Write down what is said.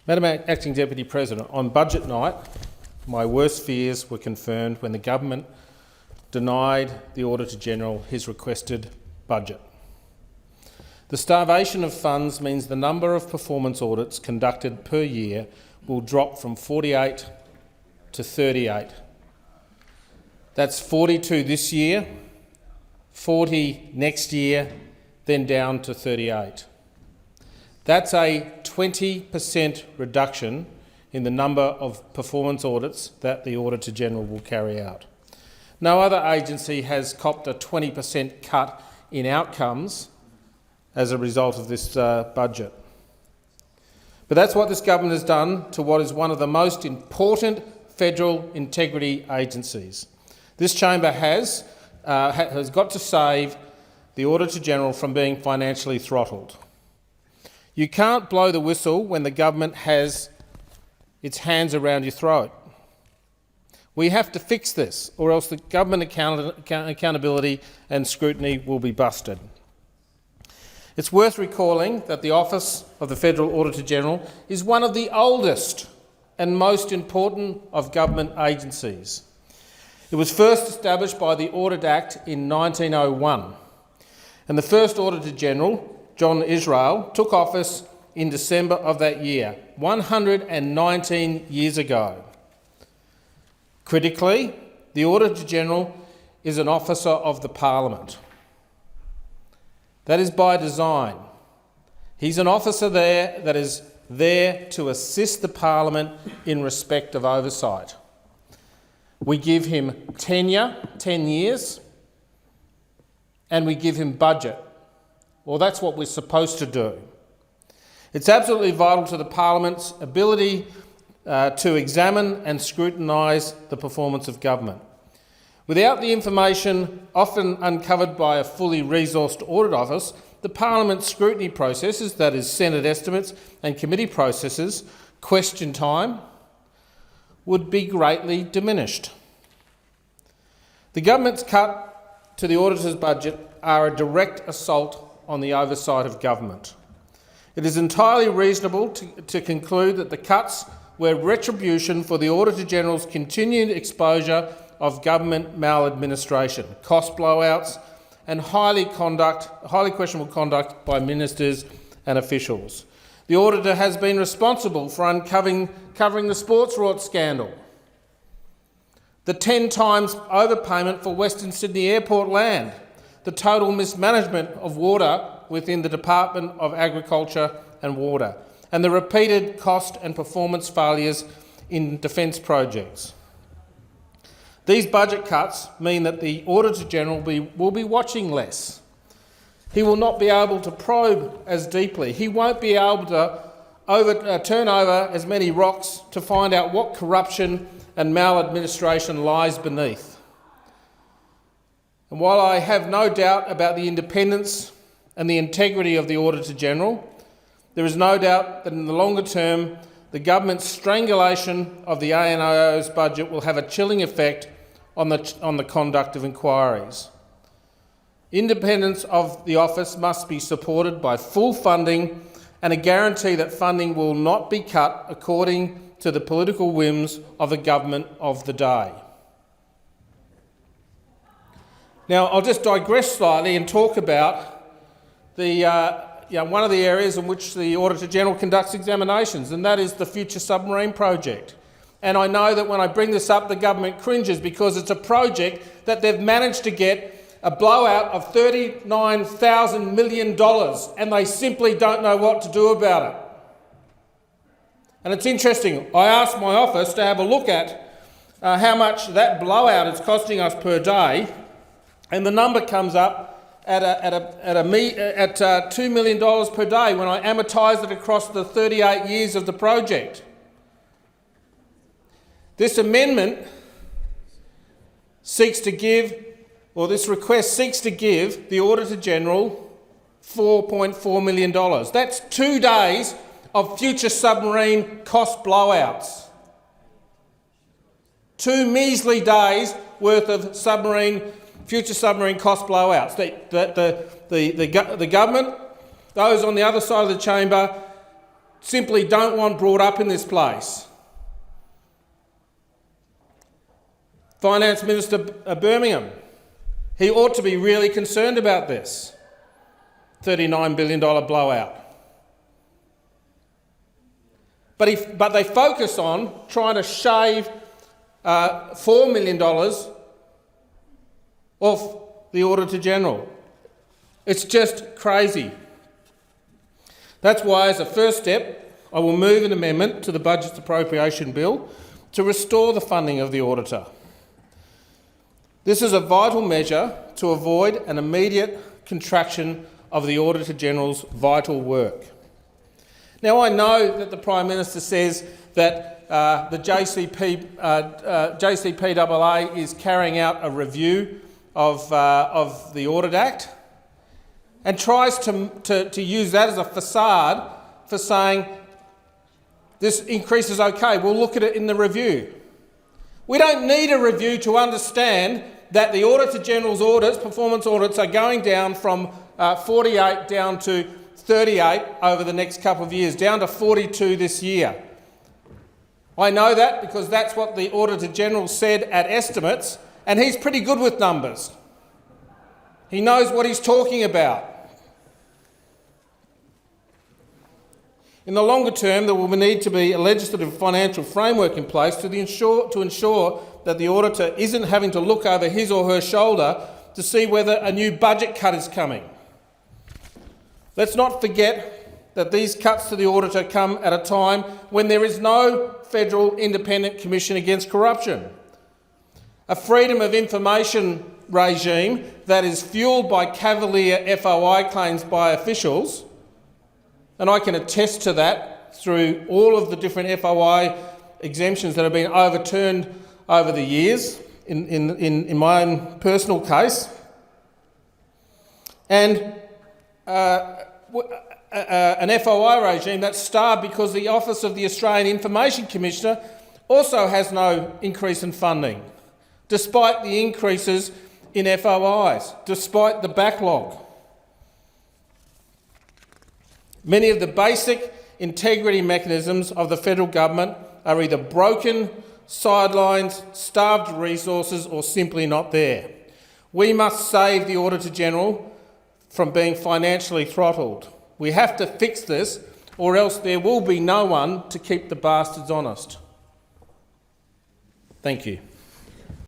Madam Acting Deputy President, on budget night, my worst fears were confirmed when the government denied the Auditor-General his requested budget. The starvation of funds means the number of performance audits conducted per year will drop from 48 to 38. That's 42 this year, 40 next year, then down to 38. That's a 20% reduction in the number of performance audits that the Auditor-General will carry out. No other agency has copped a 20% cut in outcomes as a result of this budget. But that's what this government has done to what is one of the most important federal integrity agencies. This chamber has got to save the Auditor-General from being financially throttled. You can't blow the whistle when the government has its hands around your throat. We have to fix this, or else the government accountability and scrutiny will be busted. It's worth recalling that the Office of the Federal Auditor-General is one of the oldest and most important of government agencies. It was first established by the Audit Act in 1901, and the first Auditor-General, John Israel, took office in December of that year, 119 years ago. Critically, the Auditor-General is an officer of the Parliament. That is by design. He's an officer there that is there to assist the Parliament in respect of oversight. We give him tenure, 10 years, and we give him budget. Well, that's what we're supposed to do. It's absolutely vital to the Parliament's ability to examine and scrutinise the performance of government. Without the information often uncovered by a fully resourced audit office, the Parliament's scrutiny processes, that is Senate estimates and committee processes, question time, would be greatly diminished. The government's cut to the auditor's budget are a direct assault on the oversight of government. It is entirely reasonable to conclude that the cuts were retribution for the Auditor-General's continued exposure of government maladministration, cost blowouts and highly questionable conduct by ministers and officials. The Auditor has been responsible for covering the sports rort scandal, the 10 times overpayment for Western Sydney Airport land, the total mismanagement of water within the Department of Agriculture and Water, and the repeated cost and performance failures in defence projects. These budget cuts mean that the Auditor-General will be watching less. He will not be able to probe as deeply. He won't be able to turn over as many rocks to find out what corruption and maladministration lies beneath. And while I have no doubt about the independence and the integrity of the Auditor-General, there is no doubt that in the longer term, the government's strangulation of the ANIO's budget will have a chilling effect on the conduct of inquiries. Independence of the office must be supported by full funding and a guarantee that funding will not be cut according to the political whims of the government of the day. Now, I'll just digress slightly and talk about one of the areas in which the Auditor-General conducts examinations, and that is the Future Submarine Project. And I know that when I bring this up, the government cringes because it's a project that they've managed to get a blowout of $39,000 million, and they simply don't know what to do about it. And it's interesting, I asked my office to have a look at how much that blowout is costing us per day, and the number comes up at $2 million per day when I amortise it across the 38 years of the project. This amendment seeks to give, or this request seeks to give the Auditor-General $4.4 million. That's 2 days of future submarine cost blowouts. 2 measly days worth of future submarine cost blowouts. The government, those on the other side of the chamber, simply don't want brought up in this place. Finance Minister Birmingham, he ought to be really concerned about this $39 billion blowout. But they focus on trying to shave $4 million off the Auditor-General. It's just crazy. That's why, as a first step, I will move an amendment to the Budget's Appropriation Bill to restore the funding of the Auditor. This is a vital measure to avoid an immediate contraction of the Auditor-General's vital work. Now, I know that the Prime Minister says that the JCPAA is carrying out a review of the Audit Act and tries to use that as a facade for saying this increase is okay, we'll look at it in the review. We don't need a review to understand that the Auditor-General's audits, performance audits, are going down from 48 down to 38 over the next couple of years, down to 42 this year. I know that because that's what the Auditor-General said at estimates, and he's pretty good with numbers. He knows what he's talking about. In the longer term, there will need to be a legislative financial framework in place to ensure that the auditor isn't having to look over his or her shoulder to see whether a new budget cut is coming. Let's not forget that these cuts to the auditor come at a time when there is no federal independent commission against corruption. A freedom of information regime that is fuelled by cavalier FOI claims by officials, and I can attest to that through all of the different FOI exemptions that have been overturned over the years in my own personal case. And an FOI regime that's starved because the Office of the Australian Information Commissioner also has no increase in funding, despite the increases in FOIs, despite the backlog. Many of the basic integrity mechanisms of the federal government are either broken, sidelines, starved resources, or simply not there. We must save the Auditor-General from being financially throttled. We have to fix this, or else there will be no one to keep the bastards honest. Thank you.